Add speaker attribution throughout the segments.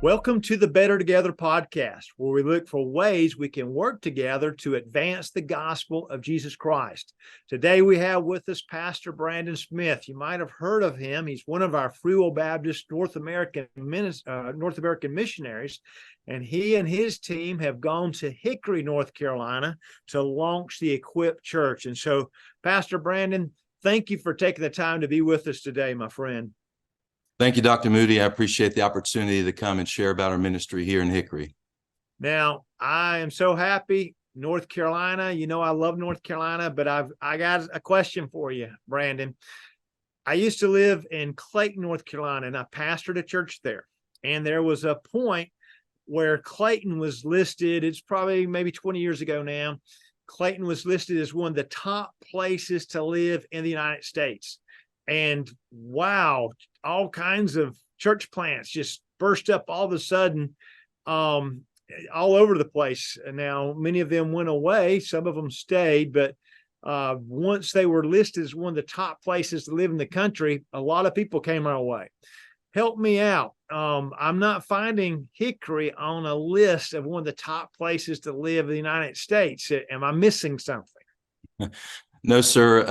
Speaker 1: Welcome to the Better Together podcast, where we look for ways we can work together to advance the gospel of Jesus Christ. Today we have with us Pastor Brandon Smith. You might have heard of him. He's one of our Free Will Baptist North American missionaries, and he and his team have gone to Hickory, North Carolina to launch the Equip Church. And so, Pastor Brandon, thank you for taking the time to be with us today, my friend.
Speaker 2: Thank you, Dr. Moody. I appreciate the opportunity to come and share about our ministry here in Hickory.
Speaker 1: Now, I am so happy. North Carolina, you know, I love North Carolina, but I got a question for you, Brandon. I used to live in Clayton, North Carolina, and I pastored a church there. And there was a point where Clayton was listed. It's probably maybe 20 years ago now. Clayton was listed as one of the top places to live in the United States. And wow, all kinds of church plants just burst up all of a sudden all over the place. And now many of them went away. Some of them stayed. But once they were listed as one of the top places to live in the country, a lot of people came our way. Help me out. I'm not finding Hickory on a list of one of the top places to live in the United States. Am I missing something?
Speaker 2: No, sir.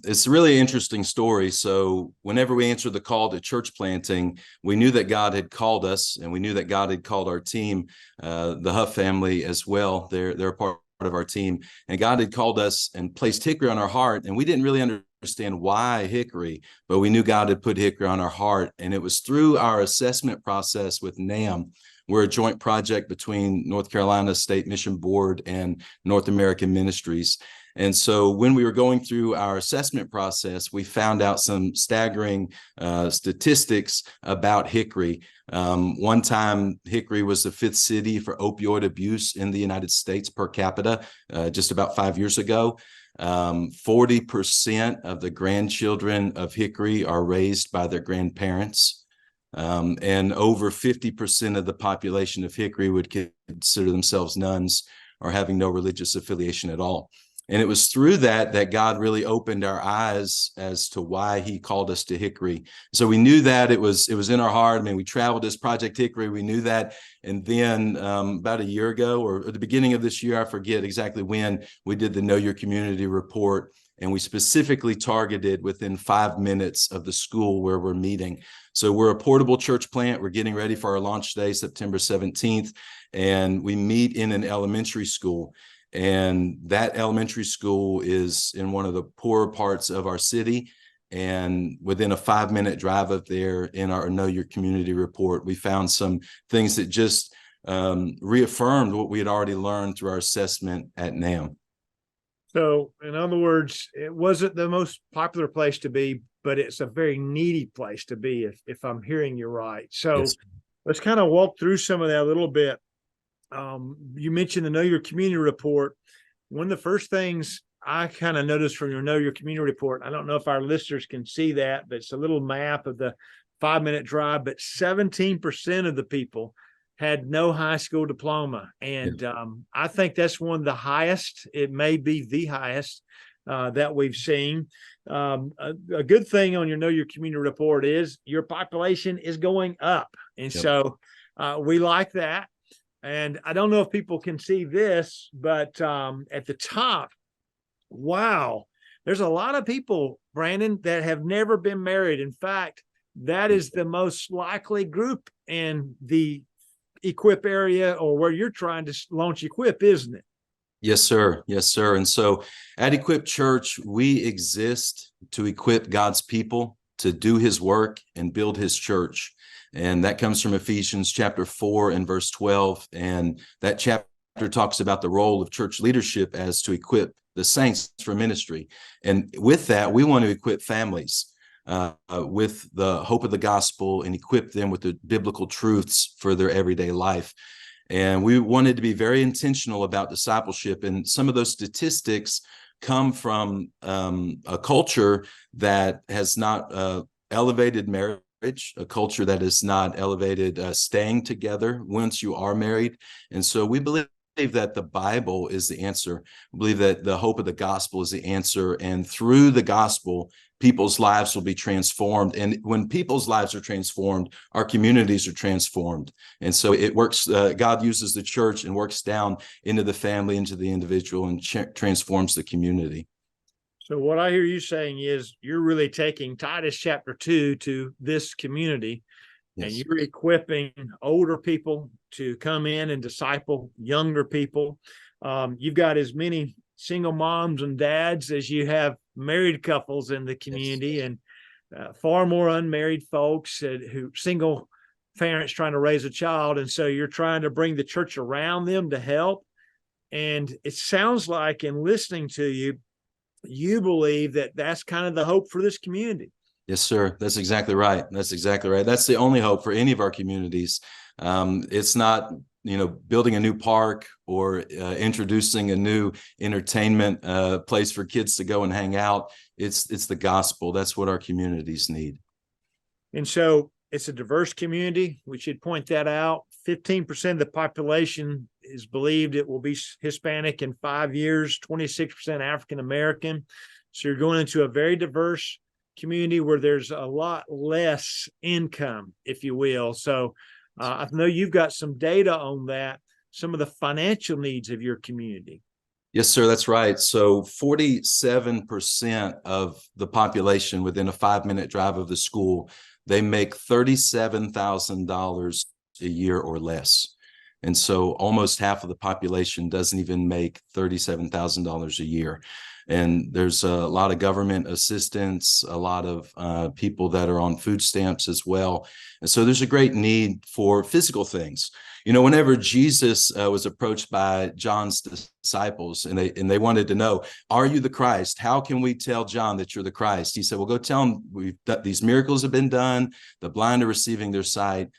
Speaker 2: It's a really interesting story. So whenever we answered the call to church planting, we knew that God had called us, and we knew that God had called our team, the Huff family as well. They're a part of our team, and God had called us and placed Hickory on our heart, and we didn't really understand why Hickory, but we knew God had put Hickory on our heart, and it was through our assessment process with NAM. We're a joint project between North Carolina State Mission Board and North American Ministries. And so when we were going through our assessment process, we found out some staggering statistics about Hickory. One time, Hickory was the fifth city for opioid abuse in the United States per capita, just about 5 years ago. 40% of the grandchildren of Hickory are raised by their grandparents. And over 50% of the population of Hickory would consider themselves nuns or having no religious affiliation at all. And it was through that God really opened our eyes as to why he called us to Hickory. So we knew that it was in our heart. I mean, we traveled as Project Hickory. We knew that. And then about a year ago, or at the beginning of this year, I forget exactly when, we did the Know Your Community report. And we specifically targeted within 5 minutes of the school where we're meeting. So we're a portable church plant. We're getting ready for our launch day, September 17th. And we meet in an elementary school. And that elementary school is in one of the poorer parts of our city. And within a 5-minute drive up there, in our Know Your Community report, we found some things that just reaffirmed what we had already learned through our assessment at NAM.
Speaker 1: So, in other words, it wasn't the most popular place to be, but it's a very needy place to be, if I'm hearing you right. So yes. Let's kind of walk through some of that a little bit. You mentioned the Know Your Community report. One of the first things I kind of noticed from your Know Your Community report, I don't know if our listeners can see that, but it's a little map of the 5-minute drive, but 17% of the people had no high school diploma. And I think that's one of the highest. It may be the highest that we've seen. A good thing on your Know Your Community report is your population is going up. And so we like that. And I don't know if people can see this, but at the top, wow, there's a lot of people, Brandon, that have never been married. In fact, that is the most likely group in the Equip area, or where you're trying to launch Equip, isn't it?
Speaker 2: Yes, sir. Yes, sir. And so at Equip Church, we exist to equip God's people to do his work and build his church. And that comes from Ephesians chapter 4 and verse 12. And that chapter talks about the role of church leadership as to equip the saints for ministry. And with that, we want to equip families with the hope of the gospel and equip them with the biblical truths for their everyday life. And we wanted to be very intentional about discipleship. And some of those statistics come from a culture that has not elevated marriage, a culture that has not elevated staying together once you are married. And so we believe that the Bible is the answer. We believe that the hope of the gospel is the answer. And through the gospel, people's lives will be transformed. And when people's lives are transformed, our communities are transformed. And so it works, God uses the church and works down into the family, into the individual, and transforms the community.
Speaker 1: So what I hear you saying is you're really taking Titus chapter 2 to this community,
Speaker 2: Yes.
Speaker 1: and you're equipping older people to come in and disciple younger people. You've got as many single moms and dads as you have married couples in the community, yes. And far more unmarried folks who single parents trying to raise a child. And so you're trying to bring the church around them to help. And it sounds like, in listening to you, you believe that that's kind of the hope for this community.
Speaker 2: Yes, sir. That's exactly right. That's exactly right. That's the only hope for any of our communities. It's not, building a new park or introducing a new entertainment place for kids to go and hang out. It's the gospel. That's what our communities need. And
Speaker 1: so it's a diverse community. We should point that out. 15% of the population is believed it will be Hispanic in 5 years, 26% African-American. So you're going into a very diverse community where there's a lot less income, if you will. So I know you've got some data on that, some of the financial needs of your community.
Speaker 2: Yes, sir, that's right. So 47% of the population within a 5-minute drive of the school, they make $37,000 a year or less. And so almost half of the population doesn't even make $37,000 a year. And there's a lot of government assistance, a lot of people that are on food stamps as well. And so there's a great need for physical things. Whenever Jesus was approached by John's disciples and they wanted to know, are you the Christ? How can we tell John that you're the Christ? He said, well, go tell him these miracles have been done, the blind are receiving their sight,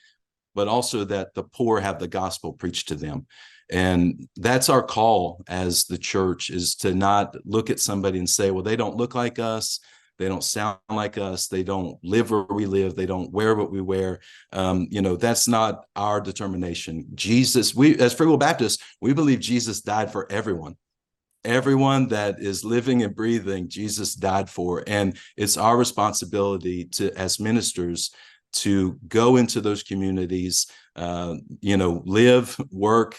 Speaker 2: but also that the poor have the gospel preached to them. And that's our call as the church, is to not look at somebody and say, well, they don't look like us, they don't sound like us, they don't live where we live, they don't wear what we wear. That's not our determination. Jesus, as Free Will Baptists, we believe Jesus died for everyone. Everyone that is living and breathing, Jesus died for. And it's our responsibility as ministers, to go into those communities, live, work,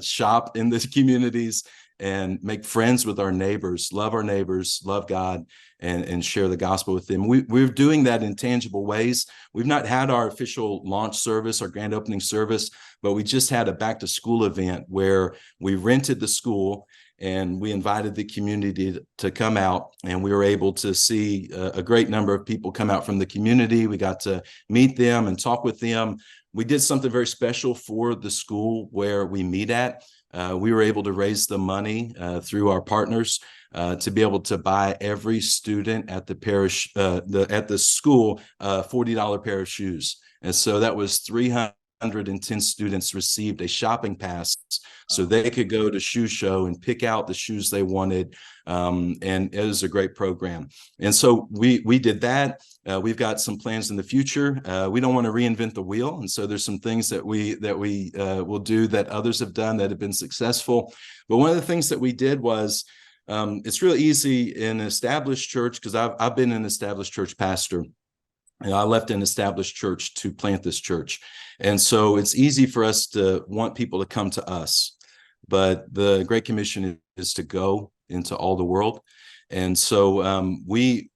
Speaker 2: shop in those communities, and make friends with our neighbors, love God, and share the gospel with them. We're doing that in tangible ways. We've not had our official launch service, our grand opening service, but we just had a back to school event where we rented the school and we invited the community to come out, and we were able to see a great number of people come out from the community. We got to meet them and talk with them. We did something very special for the school where we meet at. We were able to raise the money through our partners to be able to buy every student at the parish, at the school, $40 pair of shoes. And so that was 310 students received a shopping pass so they could go to shoe show and pick out the shoes they wanted. And it was a great program. And so we did that. We've got some plans in the future. We don't want to reinvent the wheel. And so there's some things that we will do that others have done that have been successful. But one of the things that we did was, it's really easy in an established church, because I've been an established church pastor. And I left an established church to plant this church. And so it's easy for us to want people to come to us. But the Great Commission is to go into all the world. And so we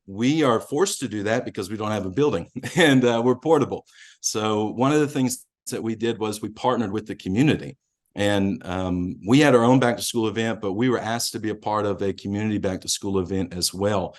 Speaker 2: are forced to do that because we don't have a building and we're portable. So one of the things that we did was we partnered with the community. And we had our own back to school event, but we were asked to be a part of a community back to school event as well.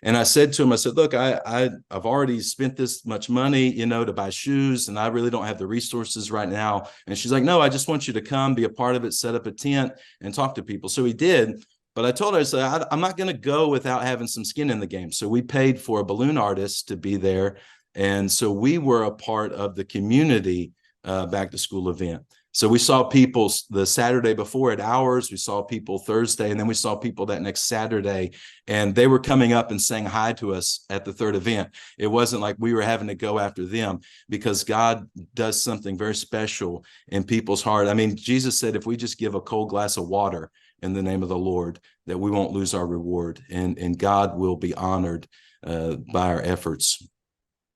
Speaker 2: And I said to him, I said, look, I've already spent this much money, to buy shoes, and I really don't have the resources right now. And she's like, no, I just want you to come, be a part of it, set up a tent and talk to people. So he did. But I told her, I said, I'm not going to go without having some skin in the game. So we paid for a balloon artist to be there. And so we were a part of the community back to school event. So we saw people the Saturday before at ours, we saw people Thursday, and then we saw people that next Saturday, and they were coming up and saying hi to us at the third event. It wasn't like we were having to go after them, because God does something very special in people's heart. I mean, Jesus said, if we just give a cold glass of water in the name of the Lord, that we won't lose our reward, and God will be honored by our efforts.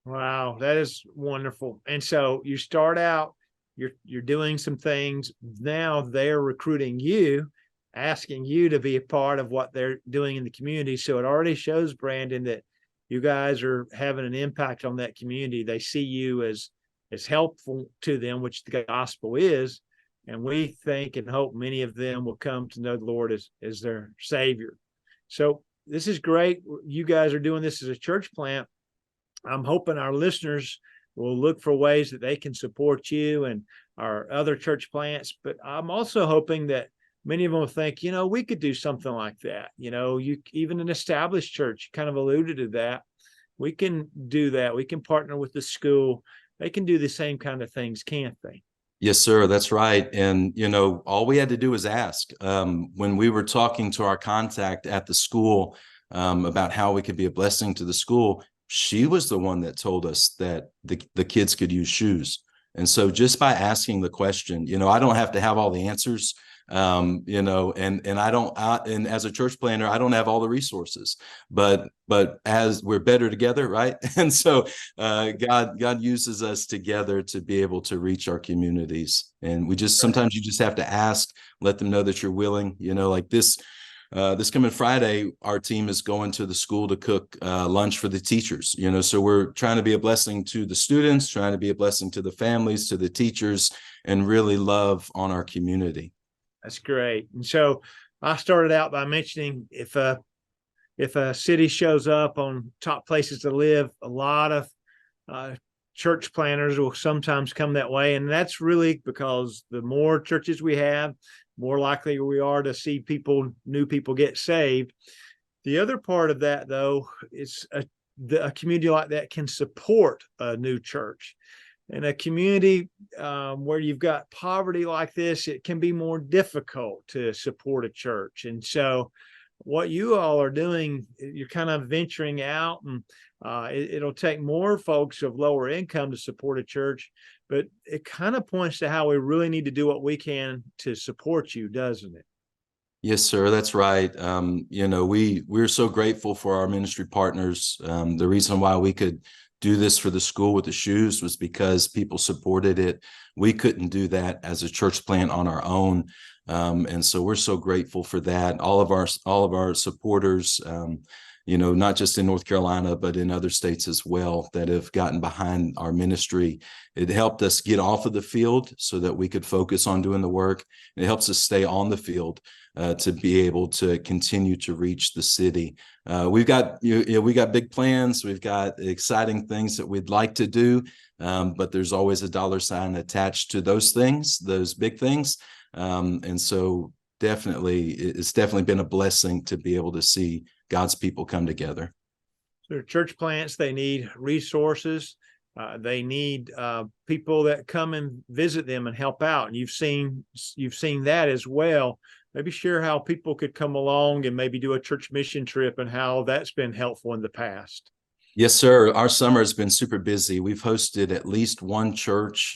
Speaker 1: Wow, that is wonderful. And so you start out, you're doing some things. Now they're recruiting you, asking you to be a part of what they're doing in the community. So it already shows, Brandon, that you guys are having an impact on that community. They see you as helpful to them, which the gospel is. And we think and hope many of them will come to know the Lord as their Savior. So this is great. You guys are doing this as a church plant. I'm hoping our listeners will look for ways that they can support you and our other church plants. But I'm also hoping that many of them will think, we could do something like that. Even an established church, you kind of alluded to that. We can do that. We can partner with the school. They can do the same kind of things, can't they?
Speaker 2: Yes, sir. That's right. And, all we had to do was ask. When we were talking to our contact at the school about how we could be a blessing to the school, she was the one that told us that the kids could use shoes. And so just by asking the question, I don't have to have all the answers, and as a church planner, I don't have all the resources, but as we're better together, right? And so God uses us together to be able to reach our communities. And sometimes you just have to ask, let them know that you're willing, like this coming Friday, our team is going to the school to cook lunch for the teachers, so we're trying to be a blessing to the students, trying to be a blessing to the families, to the teachers, and really love on our community.
Speaker 1: That's great. And so I started out by mentioning if a city shows up on top places to live, a lot of church planners will sometimes come that way. And that's really because the more churches we have, more likely we are to see new people get saved. The other part of that, though, is a community like that can support a new church. In a community where you've got poverty like this, it can be more difficult to support a church. And so what you all are doing, you're kind of venturing out, and it'll take more folks of lower income to support a church, but it kind of points to how we really need to do what we can to support you, doesn't it?
Speaker 2: Yes, sir. That's right. We're so grateful for our ministry partners. The reason why we could do this for the school with the shoes was because people supported it. We couldn't do that as a church plant on our own. And so we're so grateful for that. All of our supporters, not just in North Carolina, but in other states as well, that have gotten behind our ministry. It helped us get off of the field so that we could focus on doing the work. It helps us stay on the field to be able to continue to reach the city. We got big plans. We've got exciting things that we'd like to do, but there's always a dollar sign attached to those things, those big things. And so it's definitely been a blessing to be able to see God's people come together.
Speaker 1: So church plants, they need resources. They need people that come and visit them and help out. And you've seen that as well. Maybe share how people could come along and maybe do a church mission trip and how that's been helpful in the past.
Speaker 2: Yes, sir. Our summer has been super busy. We've hosted at least one church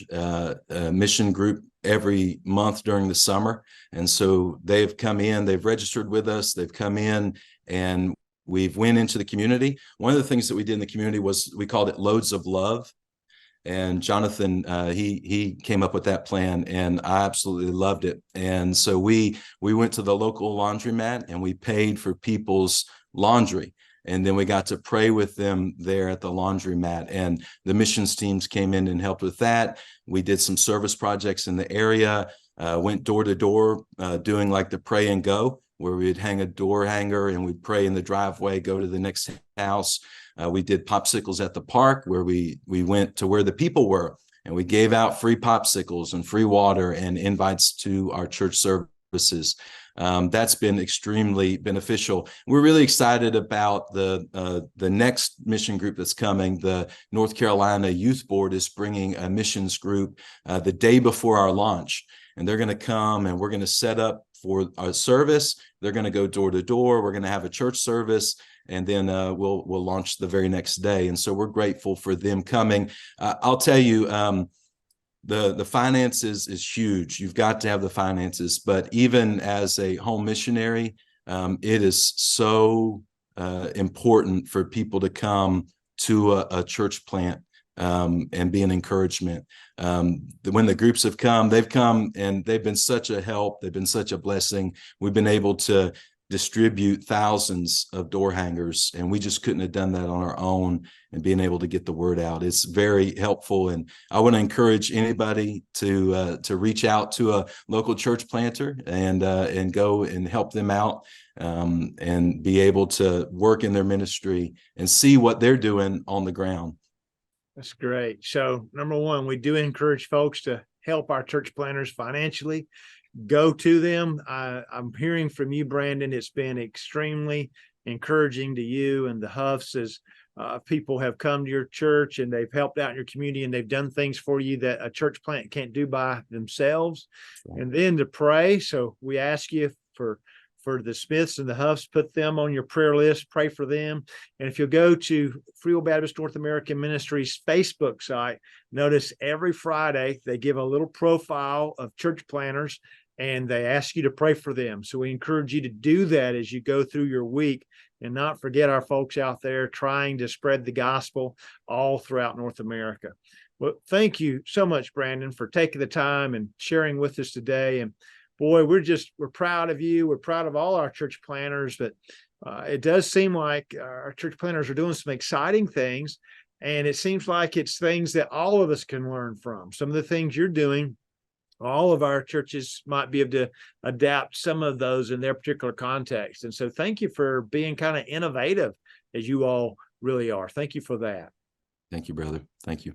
Speaker 2: mission group every month during the summer. And so they've come in, they've registered with us, they've come in, and we've went into the community. One of the things that we did in the community was we called it Loads of Love. And Jonathan, he came up with that plan, and I absolutely loved it. And so we went to the local laundromat and we paid for people's laundry. And then we got to pray with them there at the laundromat, and the missions teams came in and helped with that. We did some service projects in the area, went door to door, doing like the pray and go, where we'd hang a door hanger and we'd pray in the driveway, go to the next house. We did popsicles at the park, where we went to where the people were, and we gave out free popsicles and free water and invites to our church services. That's been extremely beneficial. We're really excited about the next mission group that's coming. The North Carolina Youth Board is bringing a missions group the day before our launch, and they're going to come and we're going to set up for a service. They're going to go door to door. We're going to have a church service, and then we'll launch the very next day. And so we're grateful for them coming. I'll tell you, the finances is huge. You've got to have the finances, but even as a home missionary, it is so important for people to come to a church plant and be an encouragement. When the groups have come, they've come and they've been such a help. They've been such a blessing. We've been able to distribute thousands of door hangers, and we just couldn't have done that on our own, and being able to get the word out. It's very helpful. And I want to encourage anybody to reach out to a local church planter and go and help them out, and be able to work in their ministry and see what they're doing on the ground.
Speaker 1: That's great. So number one, we do encourage folks to help our church planters financially. Go to them. I'm hearing from you, Brandon. It's been extremely encouraging to you and the Huffs as people have come to your church and they've helped out in your community and they've done things for you that a church plant can't do by themselves. Right. And then to pray. So we ask you for the Smiths and the Huffs, put them on your prayer list, pray for them. And if you'll go to Free Will Baptist North American Ministries Facebook site, notice every Friday they give a little profile of church planters and they ask you to pray for them. So we encourage you to do that as you go through your week and not forget our folks out there trying to spread the gospel all throughout North America. Well, thank you so much, Brandon, for taking the time and sharing with us today. And boy, we're proud of you. We're proud of all our church planters, but it does seem like our church planters are doing some exciting things. And it seems like it's things that all of us can learn from. Some of the things you're doing, all of our churches might be able to adapt some of those in their particular context. And so thank you for being kind of innovative as you all really are. Thank you for that.
Speaker 2: Thank you, brother. Thank you.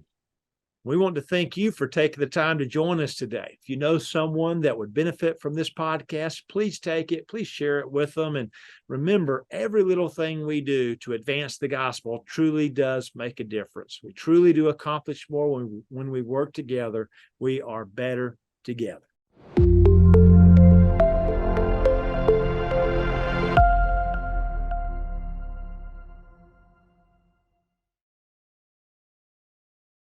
Speaker 1: We want to thank you for taking the time to join us today. If you know someone that would benefit from this podcast, please take it, please share it with them. And remember, every little thing we do to advance the gospel truly does make a difference. We truly do accomplish more when we work together. We are better together.